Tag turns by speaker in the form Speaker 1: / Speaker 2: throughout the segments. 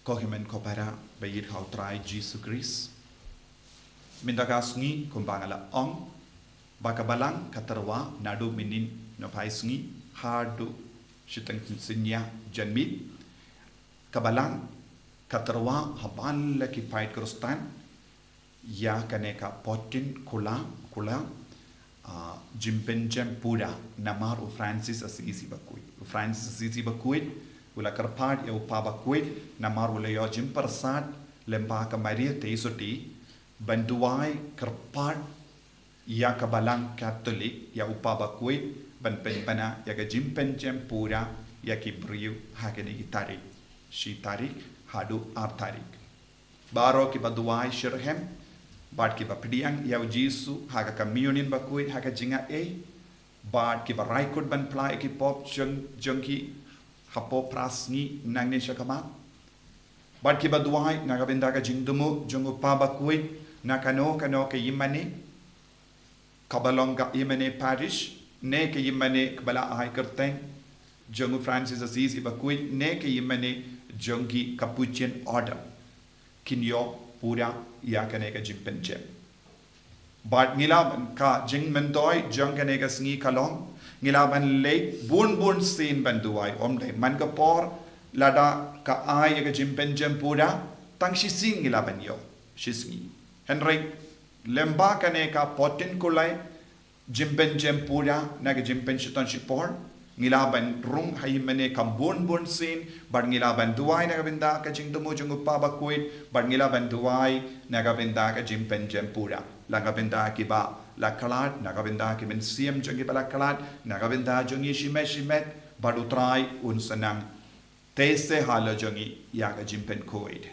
Speaker 1: KHMAT kopara bayit hau trai Jesus Christ. Mindagasngi kumbangala ong bakabalang katerwa nadu minin nopaisngi hadu shitang sinya janmit kabalang katerwa haban laki pait krustan ya kaneka Portiuncula Jingpynjem pura namar u Francis Assisi bakui Francis Assisi bakui ula karpad ya upa bakui namar ula yo jimpersat lemba ka Maria teisoti banduai karpad ya kabalang Katolik ya upa bakui ban penpana ya ka Jingpynjem pura ya ki briu hakene ki tarik shi tarik hadu ar tarik baro ki baduai shirhem bad ki bapdiang ya jisu haga communion bakui haga jinga bad ki baraikut ban plai ki pop jongki hapo prasni nangne shakama bad ki baduai naga bendaga jingdumu jongu pa bakui nakano ke yimane kabalonga yimane parish ne ke yimane kabala ai kerteng jongu Francis Assisi bakui ne ke yimane jongi Capuchin order kinyo pura ya kaneka Jingpynjem bad ngilaban ka jingmentoi jong kaneka sngi kalong ngilaban le bun sin banduai omdai mankapor lada ka ai ka Jingpynjem pura tang shising ngilaban yo shisngi henry lemba kaneka Portiuncula Jingpynjem pura naga Jingpynjem shipor ngilaban rung haimane kambun sin bad ngilaban duai nagabinda ka jingdumu jungu pabakuit bad ngilaban duai nagabinda ka Jingpynjem pura langabinda kiba la kalat nagabinda ki men siam jungi bala kalat nagabinda jungi shimet bad utrai un sanang tese hala jungi ya ka Jingpynkoid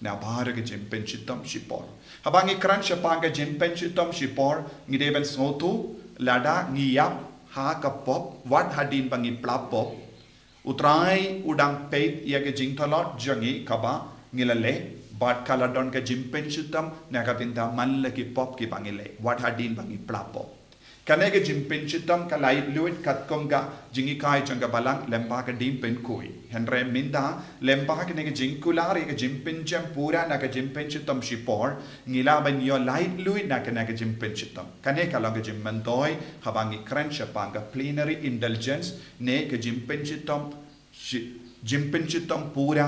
Speaker 1: na bahar ka Jingpynjem shipor habangi kran shapang ka Jingpynjem shipor ngideben snotu lada ngiyap ha kapop wat hadin bangi plapop utrai udang peit ya ke jingthalot jangi kaba ngilale bat kaladon ke Jingpynjem nagabinda manla ki pop ki bangile wat hadin bangi plapop kanege Jingpynjem kalai luit katkom ga jingi kai janga balang lemba ka dim pen koi henre minda lemba ke nege jingkulari ke Jingpynjem pura na ke Jingpynjem shipor ngila ban yo light luit na ke Jingpynjem kane kalong ke jimmantoi habangi kran shapanga plenary indulgence ne ke Jingpynjem pura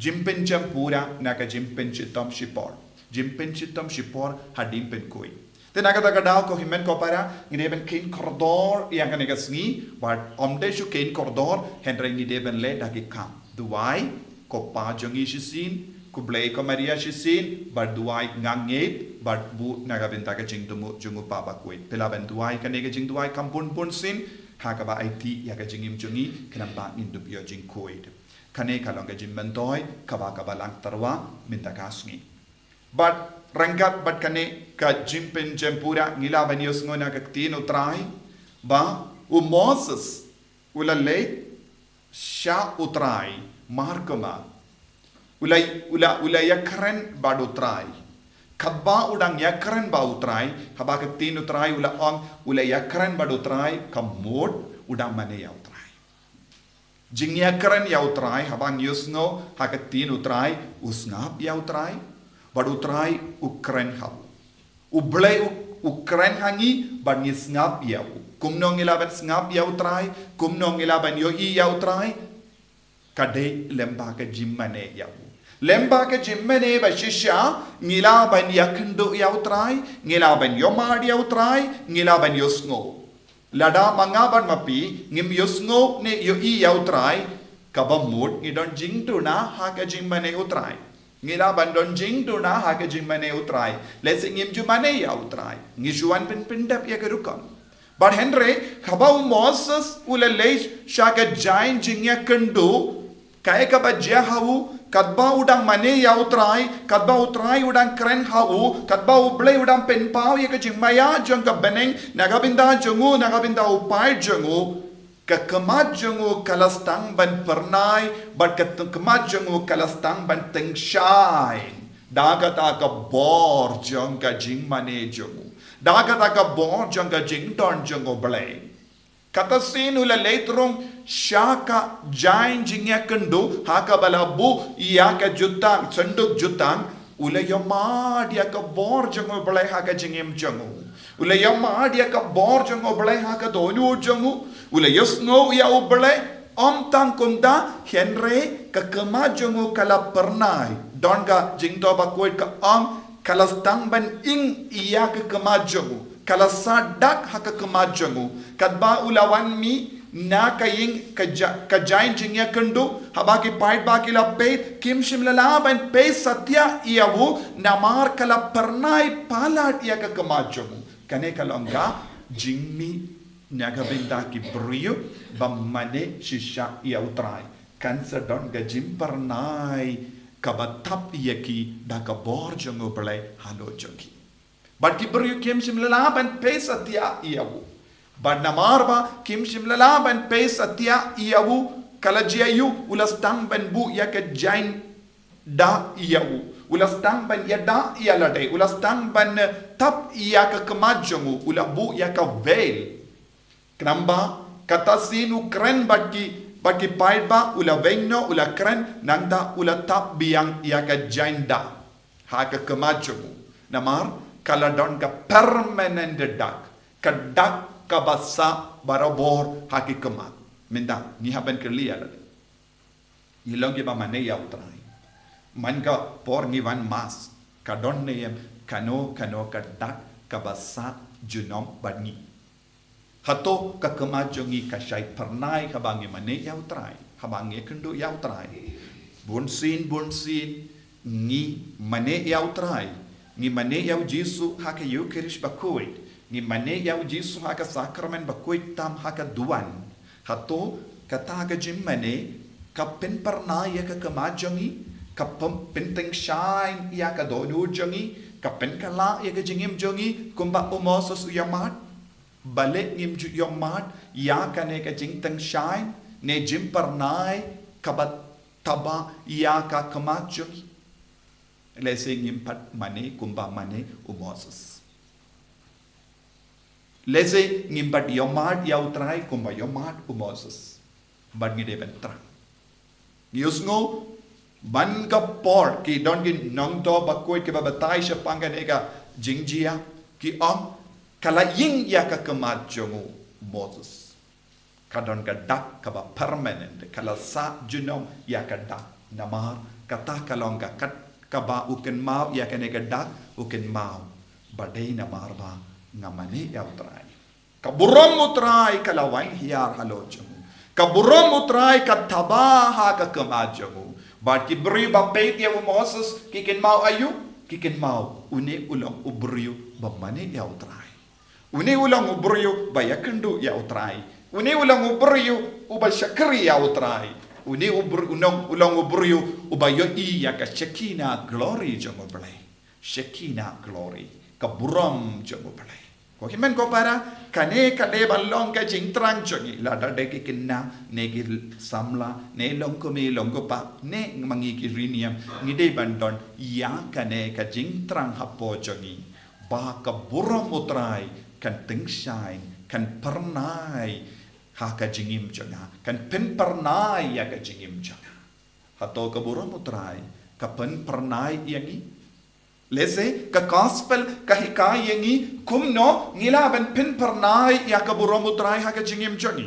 Speaker 1: Jingpynjem pura na ke Jingpynjem shipor Jingpynjem shipor hadim pen koi tenaga daw ko himen ko para ngideben kin koridor yang kanega sngi but omde shu kin koridor henry ngideben le dagi kam duai ko pa jongi shisin ku blei ko Maria shisin but duai nganget but bu naga benta ka jingdumu jungu pa ba kuit pelaban duai kanega jing duai kampun pun sin hakaba IT ya ka jingim jungi kanamba indu bio jing kuit kane kalonga jimmantoi kaba lang tarwa minta kasngi but ranggat bat kane ka Jingpynjem pura ngila banios ngona ka tin utrai ba u Moses ulale sha utrai markoma ulay yakren bad utrai kabba udang yakren ba utrai haba ka tin utrai ula ong ulay yakren bad utrai kamod udang mane ya utrai jing yakren ya utrai haba niosno ha ka tin utrai usnap ya utrai badutrai Ukraine hau ublai Ukraine hangi bani snap yau kumnong ilaban snap yau trai kumnong ilaban yo I yau trai kade lemba ka jimmane yau lemba ka jimmane ba shisha ngilaban yakndo yau trai ngilaban yo mad yau trai ngilaban yo sngo lada mangaban mapi ngim yo sngo ne yo I yau trai kabamut ngidon jingtu na ha ka jimmane utrai ngila bandon jing tu na ha ke jimmane utrai lesi ngim jumane ya utrai ngishuan pindap ya kerukam but henry khabau Moses ula leish shaka jain jingya kandu kai ka bajya hawu kadba udang mane ya utrai kadba utrai udang kren hawu kadba uble udang penpau ya ke jimmaya jong ka beneng nagabinda upai jongu kekemat jongu kalastang ban PHYRNAI bat kekemat jongu kalastang ban tengshai dagata ka bor jong ka jing mane jongu dagata ka bor jong ka jing don jongu blay Katasin ula leitrong syaka jain jingya kendu haka balabu yaka jutang senduk jutang ula yama dia ka bor jango balai haka jingim jango ula yama dia ka bor jango balai haka donu jango ula yosngo ya balai om tang kunda henre ka kema jango kala pernai donga jingto ba koit ka om kala stang ban ing iya ka kema jango kala sadak haka kemajangu kadba ulawan mi na kaying kajain jingya kendu habaki pait bakila pe kim shimlalaban pe satya iyawu namar kala pernai palat iya ka kemajangu kane kalonga jingmi nagabinda ki brio bamane shisha iya utrai kansa don ga jimpernai kabatap iyaki da ka borjangu belai halo jongi But kibru kim shimlalaban pe satya iyawu. But namarba kim shimlalaban pe satya iyawu kalajiayu ulastang ban bu yaka jain da iyawu. Ulastang ban yada iyalade. Ulastang ban tap iyaka kemajangu. Ulabu yaka veil. Kenamba kata sinu kren bagi paidba ula vengno ula kren nangda ula tap biang yaka jain da. Haka kemajangu. Namar kala don ka permanent dak ka dak ka basa barabor haki kemat minda ni haban kerlia la ilong ge ba mane ya utrai man ka por ni van mas ka don ne kano ka dak ka basa junom bani hato ka kemat jongi ka syait pernai ka bangi mane ya utrai habangi kendo ya utrai bonsin ni mane ya utrai ni mane yau Jisu haka Eucharist bakuit ni mane yau Jisu haka sakramen bakuit tam haka duan hato kata ka jim mane ka pen parna ya ka kemajangi ka penteng shine ya ka dodu jangi ka pen kala ya ka jingim jangi kumba umosos yamat balik ngim yamat ya ka ne ka jingteng shine ne jim parnai ka bat taba ya ka kemajangi Lese ngimpat mane kumba mane umoses. Lese ngimpat yomat yautrai kumba yomat umoses. Ban ngide bentra. Yusngo ban ka por ki don ki nong to bakoy ke babatay siya panganega jingjia ki om kala ying ya ka kemat jongo Moses. Kadon ka dak ka ba permanent kala sa junom ya ka dak namar kata kalong ka kat kaba uken mau ya kene gada uken mau badai na marba ngamane ya utrai kaburom utrai kalawan hiar halojamu kaburom utrai katabaha ka kemajamu bat ki bri ba peit ya Moses kiken mau ayu kiken mau une ulang ubriu ba mane ya utrai une ulang ubriu ba yakendu ya utrai une ulang ubriu uba shakri ya utrai Uni ulang ubrio ubayo iya ka Shekinah glory jango balai. Shekinah glory. Kaburam jango balai. Ko kimen ko para kane kade balong ka jingtrang jangi lada deki kinna negil samla ne longko me longko pa ne mangi kiriniam ngide bandon ya kane ka jingtrang hapo jangi ba kaburam utrai kan tengshine kan pernai haka jingim janga kan pen pernai ya ka jingim janga hato ka buram utrai ka pen pernai yangi lese ka gospel ka hikai yangi kumno ngila ben pen pernai ya ka buram utrai haka jingim jangi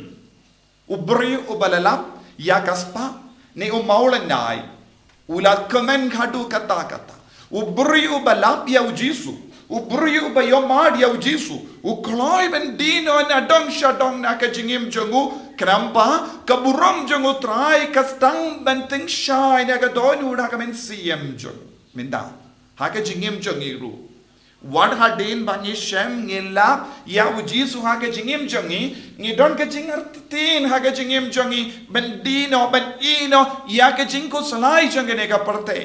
Speaker 1: ubri ubalalap ya kaspa ne umaulanai ulat kemen khadu kata ubri ubalap ya ujisu ubri ubayomad ya ujisu ukloi ben dino na dong shadong na ka jingim jangu krampa kaburam jangu trai kastang benteng shai na ka don uda ka men siem jang minda ha ka jingim jangi ru wad ha den bangi shem ngila ya ujisu ha ka jingim jangi ni don ka jingar tin ha ka jingim jangi ben dino ben ino ya ka jingko salai jangi ne ka parte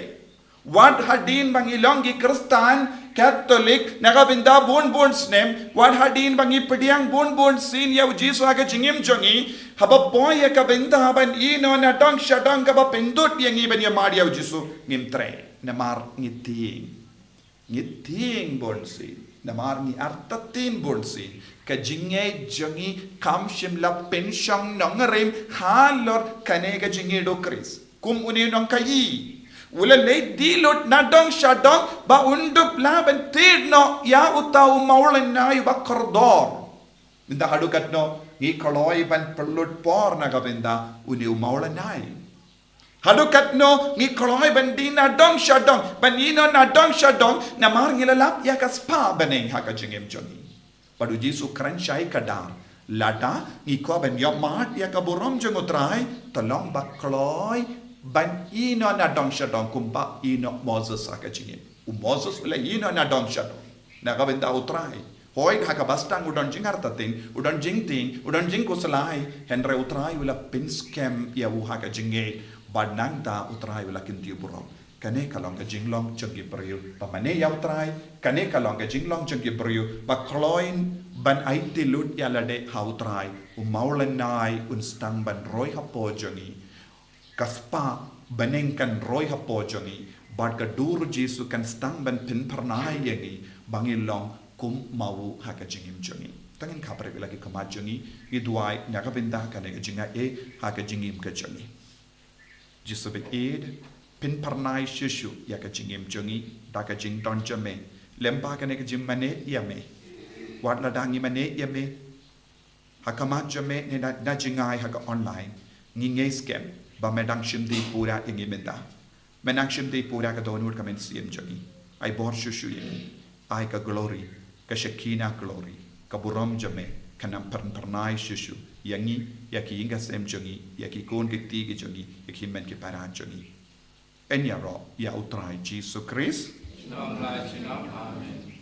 Speaker 1: wad ha din bangi longi kristan Catholic nagabinda bon snem what hadin bangi pediang bon sin ya ujisu aga jingim jongi haba boy ya kabinda haban ino na dong shadong ka ba pendut yang iban ya mari ya ujisu ngimtre na mar ngiting bon sin Namar ni artatin bursin. Kajinge jangi kam shimla penshang nongarim halor kanega jinge do Chris. Kum une nong kayi. Ula late dilot nadong shadong ba undup laban tid no ya utau maulan na yu ba kordor. Minta hadukat no ni koloi ban perlut por na kabinda uni maulan nai. Hadukat no ni koloi ban di nadong shadong ban ino nadong shadong namar ngilalap ya kaspa baneng haka jingem jongi. Padu Jesu kranchai kadar lada ni ko ban yomat ya kaburom jongotrai tolong bakloi ban ino nadong shadong kumpa ino Moses haka jingem. Moses ula ino nadong shadong na kabinda utrai. Hoy haka bastang udon jing hartatin udon jing ting udon jing kusalai henre utrai ula pinskem ya haka jinge badnang da utrai ula kinti burom. Kane kalong ka jinglong jenggi beriu pamane ya utrai kane kalong ka jinglong jenggi beriu bakloin ban aiti lut ya lade ha utrai umaulanai unstang ban roy hapo jongi kaspa banengkan roy hapo jongi bad ka dur Jesu kan stang ban pin pernai yangi bangilong kum mau haka jingim jongi tangin kapare lagi kama jongi iduai nyaka binda kane ka jinga haka jingim ka jongi Jesu bet pin pernai shishu ya ka jingim jongi da ka jing don jame lempa kane ka jim mane yame wat la dangi mane yame hakama jame ne na jingai haka online ngi scam ba medang shimdi pura ingi menda menang shimdi pura ka donur ka men siem jongi ai bor shishu yame ai ka glory ka shekina glory ka buram jame kanam pernai shishu yangi yaki inga sem jongi yaki kon ki tigi jongi yaki men ki para jongi Enya ro ya utrai Jesus Christ. Amen.